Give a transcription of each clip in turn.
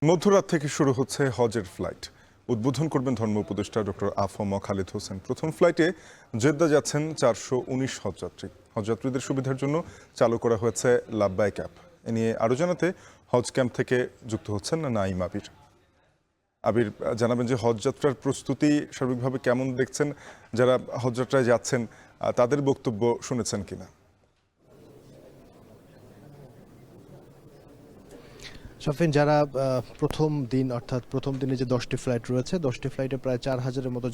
মধ্যরাত থেকে শুরু হচ্ছে হজের ফ্লাইট। উদ্বোধন করবেন ধর্ম উপদেষ্টা ডক্টর আফম খালিদ হোসেন। প্রথম ফ্লাইটে জেদ্দা যাচ্ছেন ৪১৯ হজযাত্রী। হজযাত্রীদের সুবিধার জন্য চালু করা হয়েছে লাব্বাইক অ্যাপ। এ নিয়ে আরও জানাতে হজ ক্যাম্প থেকে যুক্ত হচ্ছেন নাঈম আবির। আবির, জানাবেন যে হজযাত্রার প্রস্তুতি সার্বিকভাবে কেমন দেখছেন, যারা হজযাত্রায় যাচ্ছেন তাদের বক্তব্য শুনেছেন কিনা? শফিন, যারা প্রথম দিন অর্থাৎ প্রথম দিনে যে 10টি ফ্লাইট রয়েছে, 10টি ফ্লাইটে প্রায় 4000-এর মতো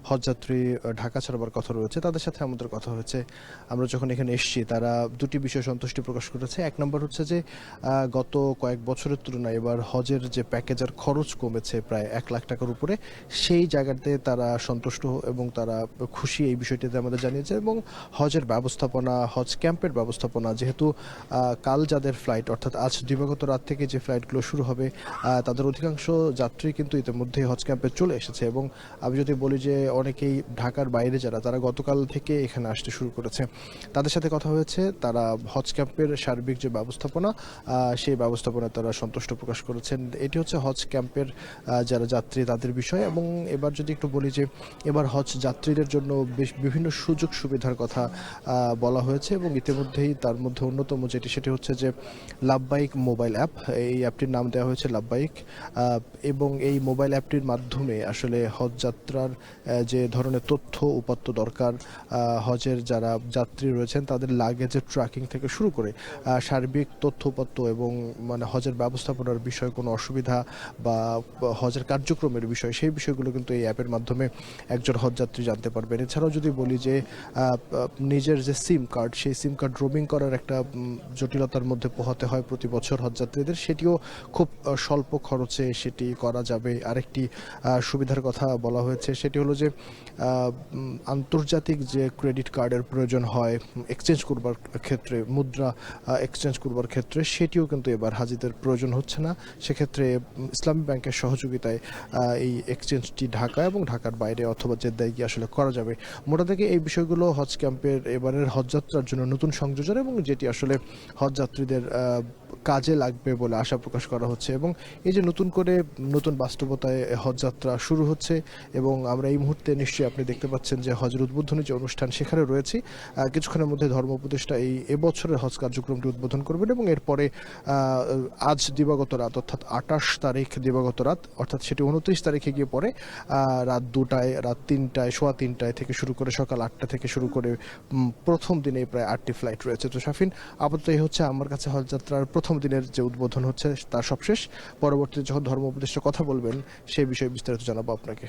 হজযাত্রী ঢাকা ছাড়বার কথা রয়েছে, তাদের সাথে আমাদের কথা হয়েছে। আমরা যখন এখানে এসেছি তারা দুটি বিষয়ে সন্তুষ্টি প্রকাশ করেছে। এক নম্বর হচ্ছে যে গত কয়েক বছরের তুলনায় এবার হজের যে প্যাকেজের খরচ কমেছে প্রায় 1 লাখ টাকার উপরে, সেই জায়গাতে তারা সন্তুষ্ট এবং তারা খুশি এই বিষয়টিতে আমাদের জানিয়েছে। এবং হজের ব্যবস্থাপনা, হজ ক্যাম্পের ব্যবস্থাপনা, যেহেতু কাল যাদের ফ্লাইট অর্থাৎ আজ দিবাগত রাত থেকে যে ফ্লাইটগুলো শুরু হবে, তাদের অধিকাংশ যাত্রী কিন্তু ইতিমধ্যে হজ ক্যাম্পে চলে এসেছে। এবং আমি যদি বলি যে অনেকেই ঢাকার বাইরে তারা গতকাল থেকে এখানে আসতে শুরু করেছে। তাদের সাথে কথা হয়েছে, তারা হজ ক্যাম্পের সার্বিক যে ব্যবস্থাপনা, সেই ব্যবস্থাপনায় তারা সন্তুষ্ট প্রকাশ করেছেন। এটি হচ্ছে হজ ক্যাম্পের যারা যাত্রী তাদের বিষয়। এবং এবার যদি একটু বলি যে এবার হজ যাত্রীদের জন্য বিভিন্ন সুযোগ সুবিধার কথা বলা হয়েছে এবং ইতিমধ্যেই তার মধ্যে অন্যতম সেটি হচ্ছে যে লাব্বাইক মোবাইল অ্যাপ। এই অ্যাপটির নাম দেওয়া হয়েছে লাব্বাইক। এবং এই মোবাইল অ্যাপটির মাধ্যমে আসলে হজ যাত্রার যে ধরনের তথ্য উপাত্ত দরকার, হজের যারা যাত্রী রয়েছেন তাদের লাগেজের ট্র্যাকিং থেকে শুরু করে সার্বিক তথ্য উপাত্ত এবং হজের ব্যবস্থাপনার বিষয়ে কোনো অসুবিধা বা হজের কার্যক্রমের বিষয়, সেই বিষয়গুলো কিন্তু এই অ্যাপের মাধ্যমে একজন হজযাত্রী জানতে পারবেন। এছাড়াও যদি বলি যে নিজের যে সিম কার্ড, সেই সিম কার্ড রোমিং করার একটা জটিলতার মধ্যে পোহাতে হয় প্রতি বছর হজযাত্রীদের, সেটিও খুব স্বল্প খরচে সেটি করা যাবে। আরেকটি সুবিধার কথা বলা হয়েছে, সেটি হলো যে আন্তর্জাতিক যে ক্রেডিট কার্ডের প্রয়োজন হয় এক্সচেঞ্জ করবার ক্ষেত্রে, মুদ্রা এক্সচেঞ্জ করবার ক্ষেত্রে, সেটিও কিন্তু এবার হাজিদের প্রয়োজন হচ্ছে না। সেক্ষেত্রে ইসলামী ব্যাংকের সহযোগিতায় এই এক্সচেঞ্জটি ঢাকা এবং ঢাকার বাইরে অথবা জেদ্দায় গিয়ে আসলে করা যাবে। মোটা থেকে এই বিষয়গুলো হজ ক্যাম্পের এবারের হজযাত্রার জন্য নতুন সংযোজন এবং যেটি আসলে হজযাত্রীদের কাজে লাগবে বলে আশা প্রকাশ করা হচ্ছে। এবং এই যে নতুন বাস্তবতায় হজযাত্রা শুরু হচ্ছে এবং আমরা এই মুহূর্তে নিশ্চয়ই আপনি দেখতে পাচ্ছেন যে হজের উদ্বোধনী যে অনুষ্ঠান সেখানে রয়েছি। কিছুক্ষণের মধ্যে ধর্ম উপদেষ্টা এবছরের হজ কার্যক্রমটি উদ্বোধন করবেন এবং এরপরে আজ দিবাগত রাত অর্থাৎ 28 তারিখ দিবাগত রাত, অর্থাৎ সেটি 29 তারিখে গিয়ে পরে রাত 2টায়, রাত 3টায়, সোয়া 3টায় থেকে শুরু করে সকাল 8টা থেকে শুরু করে প্রথম দিনে প্রায় 8টি ফ্লাইট রয়েছে। তো শাফিন, আপাতত এই হচ্ছে আমার কাছে হজযাত্রার প্রথম দিনের যে উদ্বোধন হচ্ছে তার সবশেষ। পরবর্তীতে যখন ধর্ম উপদেষ্টা কথা বলবেন সেই বিষয়ে বিস্তারিত জানাবো আপনাকে।